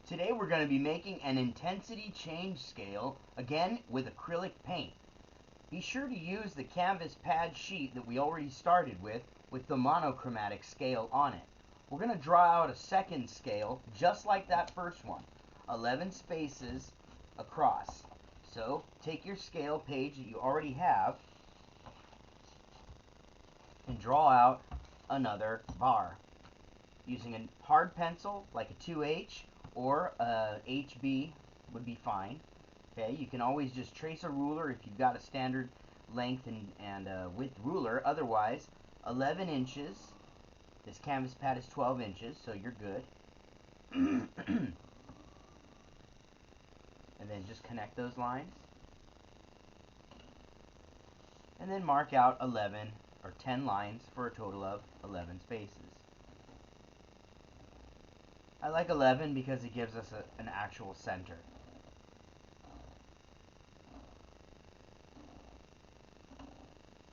Today we're going to be making an intensity change scale, again with acrylic paint. Be sure to use the canvas pad sheet that we already started with the monochromatic scale on it. We're going to draw out a second scale just like that first one, 11 spaces across. So take your scale page that you already have and draw out another bar using a hard pencil like a 2H or a HB would be fine. Okay, you can always just trace a ruler if you've got a standard length and width ruler. Otherwise, 11 inches. This canvas pad is 12 inches, so you're good. And then just connect those lines. And then mark out 11 or 10 lines for a total of 11 spaces. I like 11 because it gives us an actual center.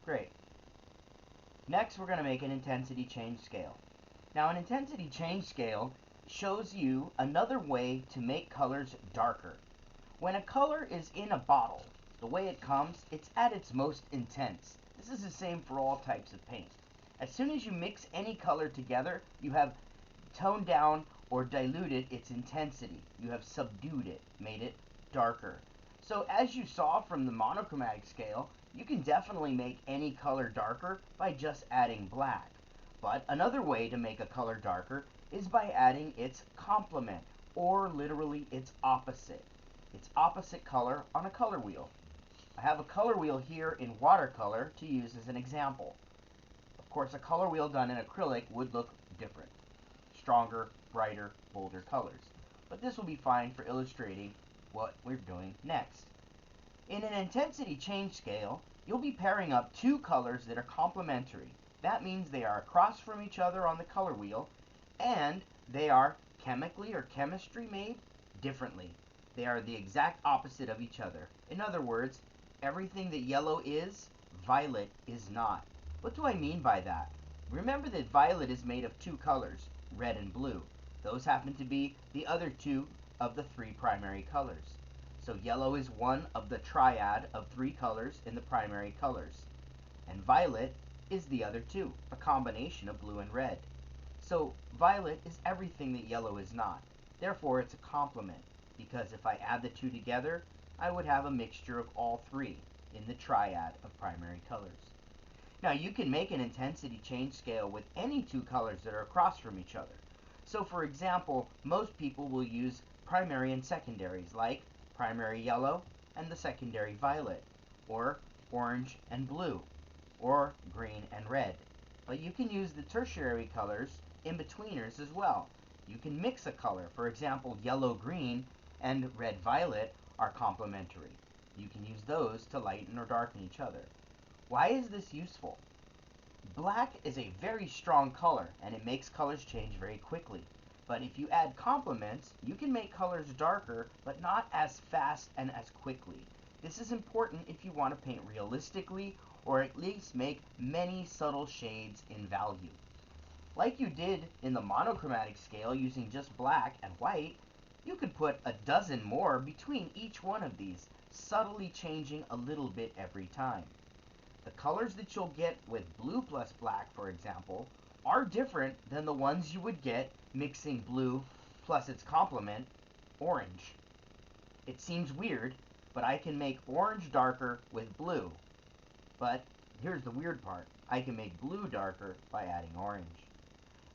Great. Next, we're going to make an intensity change scale. Now, an intensity change scale shows you another way to make colors darker. When a color is in a bottle, the way it comes, it's at its most intense. This is the same for all types of paint. As soon as you mix any color together, you have toned down or diluted its intensity. You have subdued it, made it darker. So as you saw from the monochromatic scale, you can definitely make any color darker by just adding black. But another way to make a color darker is by adding its complement, or literally its opposite color on a color wheel. I have a color wheel here in watercolor to use as an example. Of course, a color wheel done in acrylic would look different. Stronger, brighter, bolder colors. But this will be fine for illustrating what we're doing next. In an intensity change scale, you'll be pairing up two colors that are complementary. That means they are across from each other on the color wheel, and they are chemically or chemistry made differently. They are the exact opposite of each other. In other words, everything that yellow is, violet is not. What do I mean by that? Remember that violet is made of two colors, red and blue. Those happen to be the other two of the three primary colors. So yellow is one of the triad of three colors in the primary colors. And violet is the other two, a combination of blue and red. So violet is everything that yellow is not. Therefore, it's a complement, because if I add the two together, I would have a mixture of all three in the triad of primary colors. Now, you can make an intensity change scale with any two colors that are across from each other. So, for example, most people will use primary and secondaries, like primary yellow and the secondary violet, or orange and blue, or green and red. But you can use the tertiary colors, in-betweeners, as well. You can mix a color. For example, yellow-green and red-violet are complementary. You can use those to lighten or darken each other. Why is this useful? Black is a very strong color, and it makes colors change very quickly. But if you add complements, you can make colors darker, but not as fast and as quickly. This is important if you want to paint realistically, or at least make many subtle shades in value. Like you did in the monochromatic scale using just black and white, you could put a dozen more between each one of these, subtly changing a little bit every time. The colors that you'll get with blue plus black, for example, are different than the ones you would get mixing blue plus its complement, orange. It seems weird, but I can make orange darker with blue. But here's the weird part. I can make blue darker by adding orange.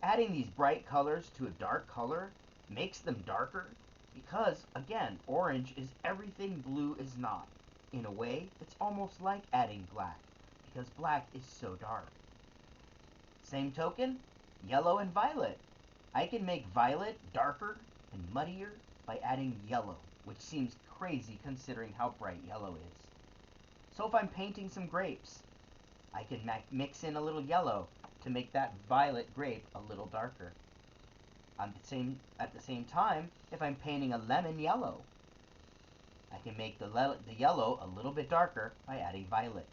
Adding these bright colors to a dark color makes them darker because, again, orange is everything blue is not. In a way, it's almost like adding black, because black is so dark. Same token, yellow and violet. I can make violet darker and muddier by adding yellow, which seems crazy considering how bright yellow is. So if I'm painting some grapes, I can mix in a little yellow to make that violet grape a little darker. At the same time, if I'm painting a lemon yellow, I can make the yellow a little bit darker by adding violet.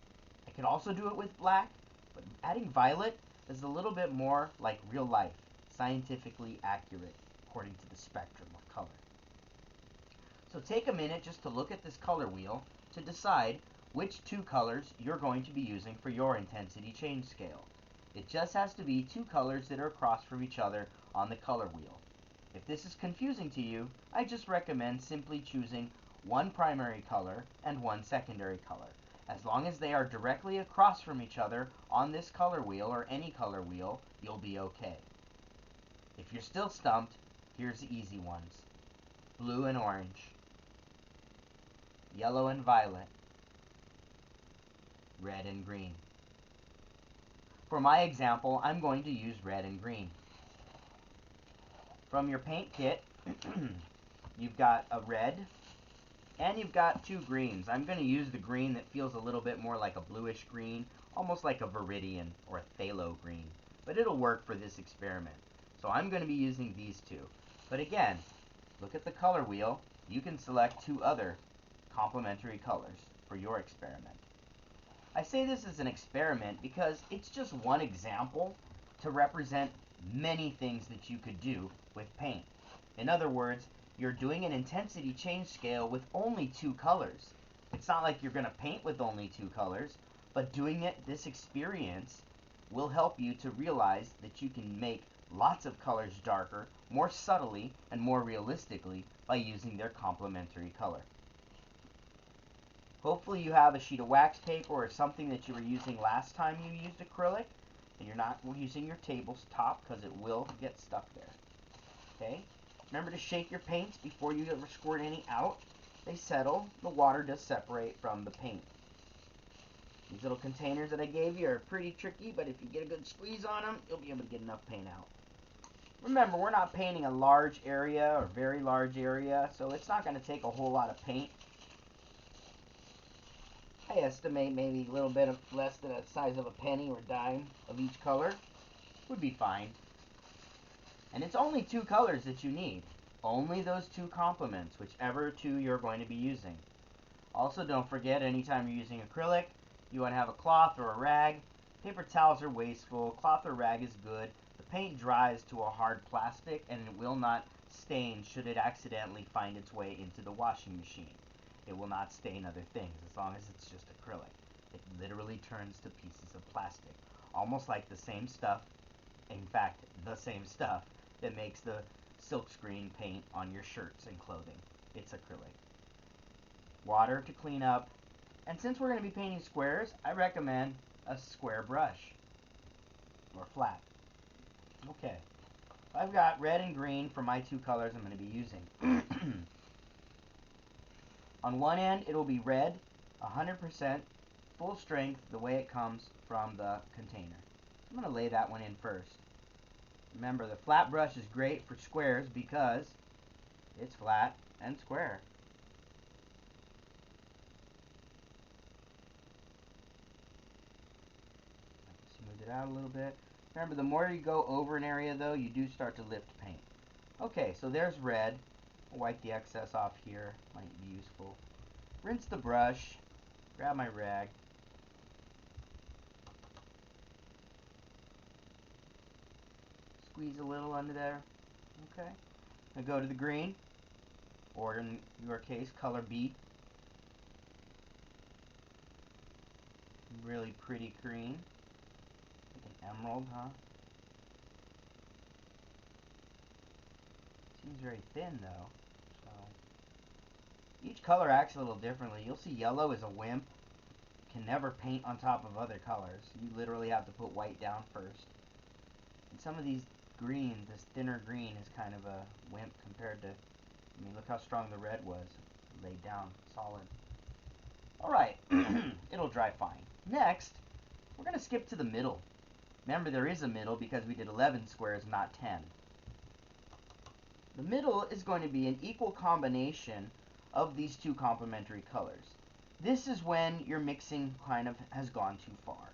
I can also do it with black, but adding violet is a little bit more like real life, scientifically accurate according to the spectrum of color. So take a minute just to look at this color wheel to decide which two colors you're going to be using for your intensity change scale. It just has to be two colors that are across from each other on the color wheel. If this is confusing to you, I just recommend simply choosing one primary color and one secondary color. As long as they are directly across from each other on this color wheel or any color wheel, you'll be okay. If you're still stumped, here's the easy ones. Blue and orange, yellow and violet, red and green. For my example, I'm going to use red and green. From your paint kit, you've got a red and you've got two greens. I'm going to use the green that feels a little bit more like a bluish green, almost like a viridian or a phthalo green, but it'll work for this experiment. So I'm going to be using these two. But again, look at the color wheel. You can select two other complementary colors for your experiment. I say this is an experiment because it's just one example to represent many things that you could do with paint. In other words, you're doing an intensity change scale with only two colors. It's not like you're going to paint with only two colors, but doing this experience will help you to realize that you can make lots of colors darker, more subtly, and more realistically by using their complementary color. Hopefully you have a sheet of wax tape or something that you were using last time you used acrylic, and you're not using your tabletop because it will get stuck there. Okay? Remember to shake your paints before you ever squirt any out. They settle. The water does separate from the paint. These little containers that I gave you are pretty tricky, but if you get a good squeeze on them, you'll be able to get enough paint out. Remember, we're not painting a large area or very large area, so it's not going to take a whole lot of paint. I estimate maybe a little bit of less than the size of a penny or dime of each color would be fine. And it's only two colors that you need. Only those two complements, whichever two you're going to be using. Also, don't forget, anytime you're using acrylic, you want to have a cloth or a rag. Paper towels are wasteful. Cloth or rag is good. The paint dries to a hard plastic and it will not stain should it accidentally find its way into the washing machine. It will not stain other things as long as it's just acrylic. It literally turns to pieces of plastic. Almost like the same stuff, in fact, the same stuff that makes the silkscreen paint on your shirts and clothing. It's acrylic. Water to clean up. And since we're going to be painting squares, I recommend a square brush. Or flat. Okay. I've got red and green for my two colors I'm going to be using. On one end, it'll be red, 100%, full strength, the way it comes from the container. I'm going to lay that one in first. Remember, the flat brush is great for squares because it's flat and square. Smooth it out a little bit. Remember, the more you go over an area, though, you do start to lift paint. Okay, so there's red. I'll wipe the excess off here. Might be useful. Rinse the brush. Grab my rag. Squeeze a little under there. Okay. Now go to the green, or in your case, color B. Really pretty green. Like an emerald, huh? Seems very thin though. So each color acts a little differently. You'll see yellow is a wimp. Can never paint on top of other colors. You literally have to put white down first. And some of these greens, this thinner green is kind of a wimp compared to, I mean, look how strong the red was. Laid down solid. Alright, it'll dry fine. Next, we're going to skip to the middle. Remember, there is a middle because we did 11 squares, not 10. The middle is going to be an equal combination of these two complementary colors. This is when your mixing kind of has gone too far.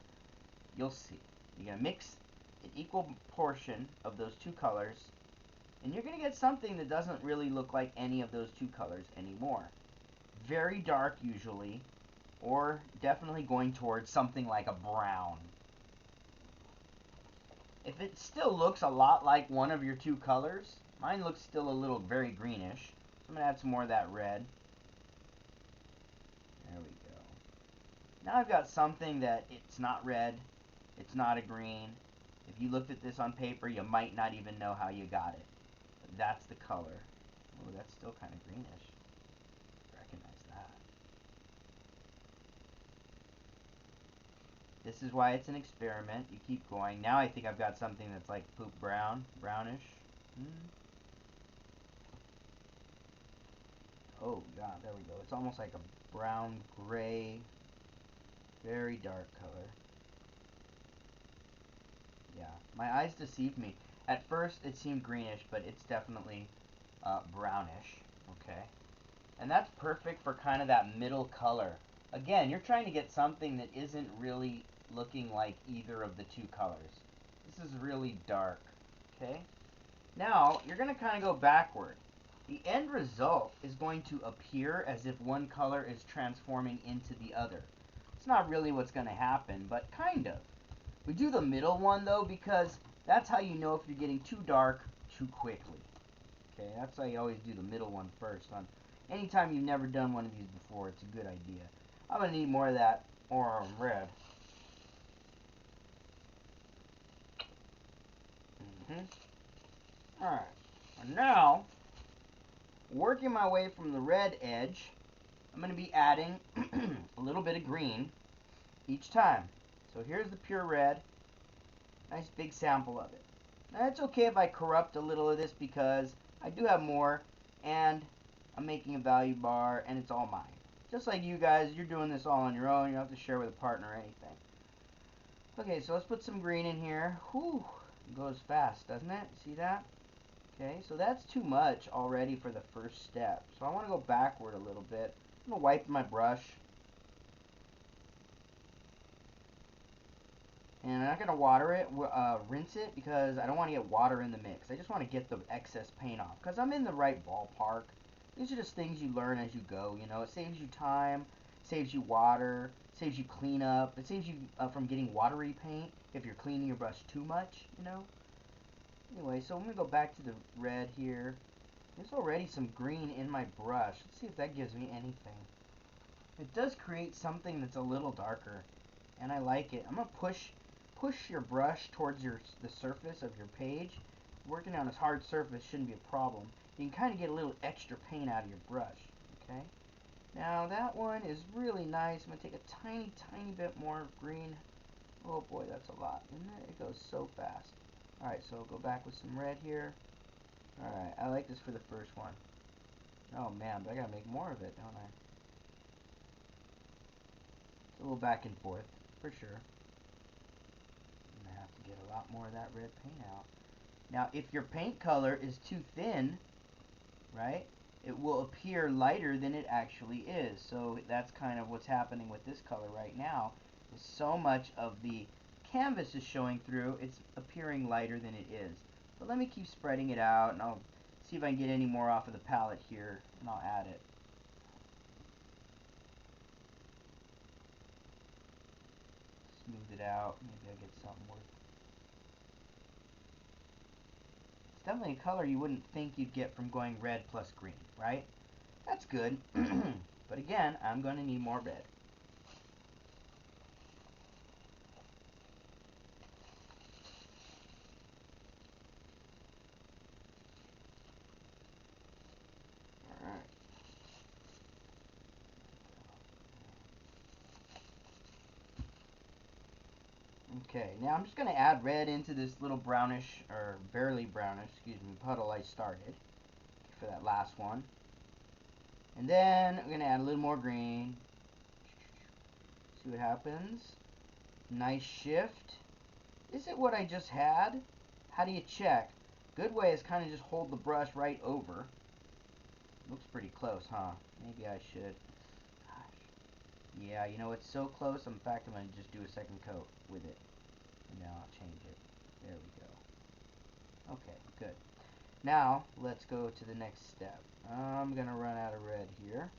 You'll see. You're going to mix an equal portion of those two colors, and you're going to get something that doesn't really look like any of those two colors anymore. Very dark usually, or definitely going towards something like a brown. If it still looks a lot like one of your two colors, mine looks still a little very greenish, So I'm going to add some more of that red. There we go. Now I've got something that it's not red, it's not a green. If you looked at this on paper, you might not even know how you got it. But that's the color. Oh, that's still kind of greenish. Recognize that. This is why it's an experiment. You keep going. Now I think I've got something that's like poop brown, brownish. Oh, yeah, there we go. It's almost like a brown, gray, very dark color. Yeah, my eyes deceived me. At first it seemed greenish, but it's definitely brownish. Okay, and that's perfect for kind of that middle color. Again, you're trying to get something that isn't really looking like either of the two colors. This is really dark. Okay, now you're going to kind of go backward. The end result is going to appear as if one color is transforming into the other. It's not really what's going to happen, but kind of. We do the middle one though because that's how you know if you're getting too dark too quickly. Okay, that's why you always do the middle one first. Anytime you've never done one of these before, it's a good idea. I'm going to need more of that red. Alright, and now, working my way from the red edge, I'm going to be adding a little bit of green each time. So here's the pure red. Nice big sample of it. Now it's okay if I corrupt a little of this because I do have more and I'm making a value bar and it's all mine. Just like you guys, you're doing this all on your own. You don't have to share with a partner or anything. Okay, so let's put some green in here. Whew, it goes fast, doesn't it? See that? Okay, so that's too much already for the first step. So I want to go backward a little bit. I'm going to wipe my brush. And I'm not going to water it, rinse it, because I don't want to get water in the mix. I just want to get the excess paint off, because I'm in the right ballpark. These are just things you learn as you go, you know. It saves you time, saves you water, saves you cleanup. It saves you from getting watery paint if you're cleaning your brush too much, you know. Anyway, so I'm going to go back to the red here. There's already some green in my brush. Let's see if that gives me anything. It does create something that's a little darker, and I like it. I'm going to push your brush towards the surface of your page. Working on a hard surface shouldn't be a problem. You can kind of get a little extra paint out of your brush. Okay. Now that one is really nice. I'm going to take a tiny bit more green. Oh boy, that's a lot, isn't it? It goes so fast. Alright, so I'll go back with some red here. Alright, I like this for the first one. Oh man, but I gotta make more of it, don't I? It's a little back and forth, for sure. I'm gonna have to get a lot more of that red paint out. Now, if your paint color is too thin, right, it will appear lighter than it actually is. So that's kind of what's happening with this color right now. Is so much of the canvas is showing through, it's appearing lighter than it is. But let me keep spreading it out, and I'll see if I can get any more off of the palette here, and I'll add it. Smooth it out. Maybe I'll get something worth. It's definitely a color you wouldn't think you'd get from going red plus green, right? That's good. But again, I'm going to need more red. Alright. Okay, now I'm just going to add red into this little brownish, or barely brownish, excuse me, puddle I started for that last one. And then I'm going to add a little more green. See what happens. Nice shift. Is it what I just had? How do you check? Good way is kind of just hold the brush right over. Looks pretty close, huh? Maybe I should. Gosh. Yeah, you know, it's so close. In fact, I'm going to just do a second coat with it. And now I'll change it. There we go. Okay, good. Now, let's go to the next step. I'm going to run out of red here.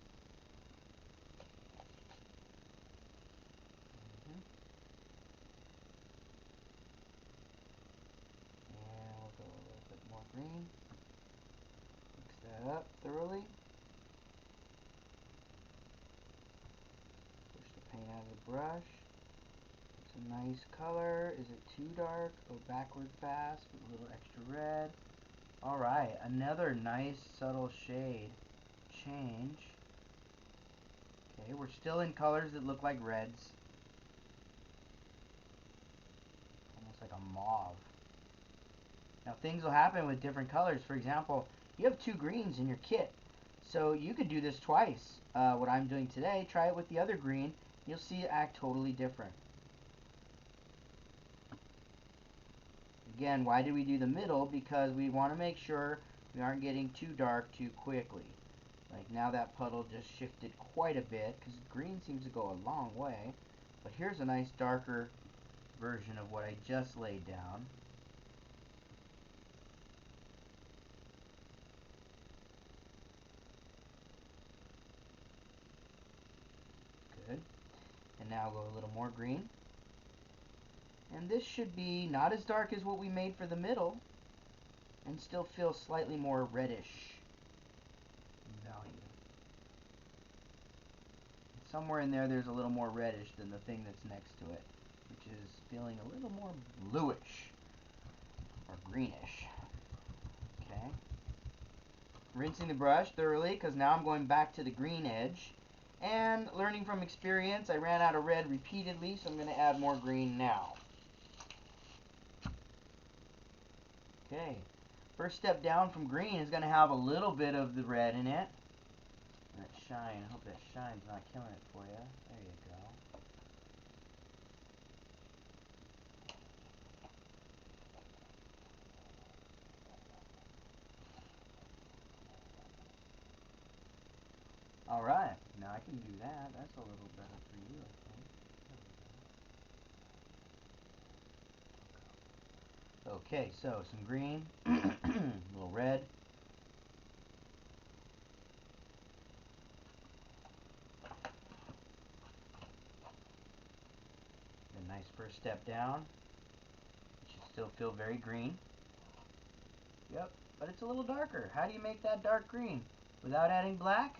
And we'll go a little bit more green. Mix that up. up thoroughly. Push the paint out of the brush. It's a nice color. Is it too dark? Go backward fast with a little extra red. Alright, another nice subtle shade change. Okay, we're still in colors that look like reds. Almost like a mauve. Now things will happen with different colors. For example, you have two greens in your kit. So you could do this twice. What I'm doing today, try it with the other green. You'll see it act totally different. Again, why did we do the middle? Because we want to make sure we aren't getting too dark too quickly. Like now that puddle just shifted quite a bit because green seems to go a long way. But here's a nice darker version of what I just laid down. Good. And now go a little more green. And this should be not as dark as what we made for the middle, and still feel slightly more reddish in value. Somewhere in there there's a little more reddish than the thing that's next to it, which is feeling a little more bluish or greenish. Okay. Rinsing the brush thoroughly because now I'm going back to the green edge. And learning from experience, I ran out of red repeatedly, so I'm going to add more green now. Okay, first step down from green is going to have a little bit of the red in it. That shine, I hope that shine's not killing it for you. There you go. Alright, now I can do that. That's a little better for you, I think. Okay, so some green, a little red. A nice first step down. It should still feel very green. Yep, but it's a little darker. How do you make that dark green without adding black?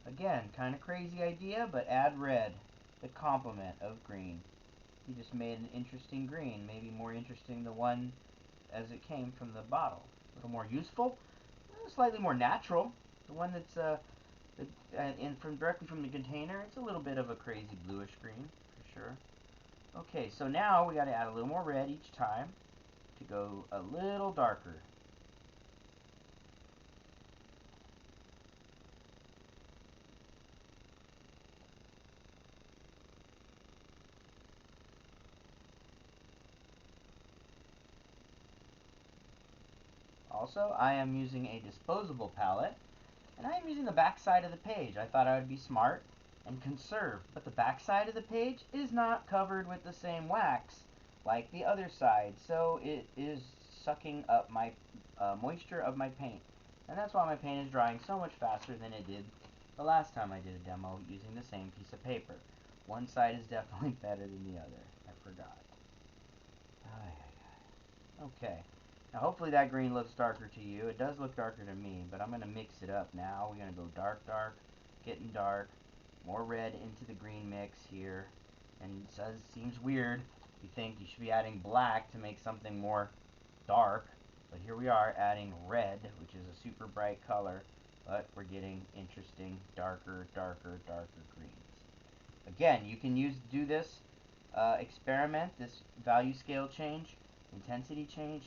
Again, kind of crazy idea, but add red, the complement of green. You just made an interesting green, maybe more interesting the one as it came from the bottle. A little more useful, slightly more natural. The one that's directly from the container, it's a little bit of a crazy bluish green for sure. Okay, so now we got to add a little more red each time to go a little darker. Also, I am using a disposable palette, and I am using the back side of the page. I thought I would be smart and conserve, but the back side of the page is not covered with the same wax like the other side, so it is sucking up my moisture of my paint. And that's why my paint is drying so much faster than it did the last time I did a demo using the same piece of paper. One side is definitely better than the other. I forgot. Okay. Now hopefully that green looks darker to you. It does look darker to me, but I'm going to mix it up now. We're going to go dark, dark, getting dark, more red into the green mix here. And it seems weird. You think you should be adding black to make something more dark, but here we are adding red, which is a super bright color, but we're getting interesting darker, darker, darker greens. Again, you can do this experiment, this value scale change, intensity change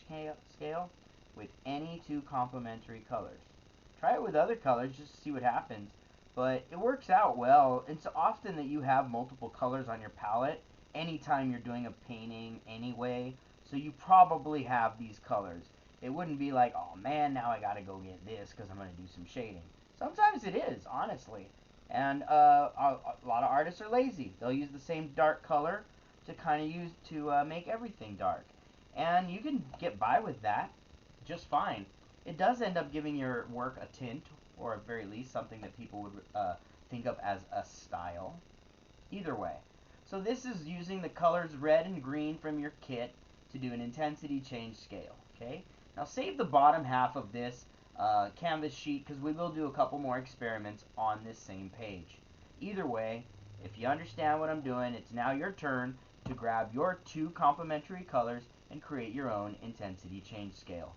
scale with any two complementary colors. Try it with other colors just to see what happens, but it works out well. It's often that you have multiple colors on your palette anytime you're doing a painting anyway, so you probably have these colors. It wouldn't be like, oh man, now I gotta go get this because I'm gonna do some shading. Sometimes it is, honestly. And a lot of artists are lazy. They'll use the same dark color to kind of use to make everything dark. And you can get by with that just fine. It does end up giving your work a tint, or at very least something that people would think of as a style. Either way. So this is using the colors red and green from your kit to do an intensity change scale. Okay. Now save the bottom half of this canvas sheet, because we will do a couple more experiments on this same page. Either way, if you understand what I'm doing, it's now your turn to grab your two complementary colors and create your own intensity change scale.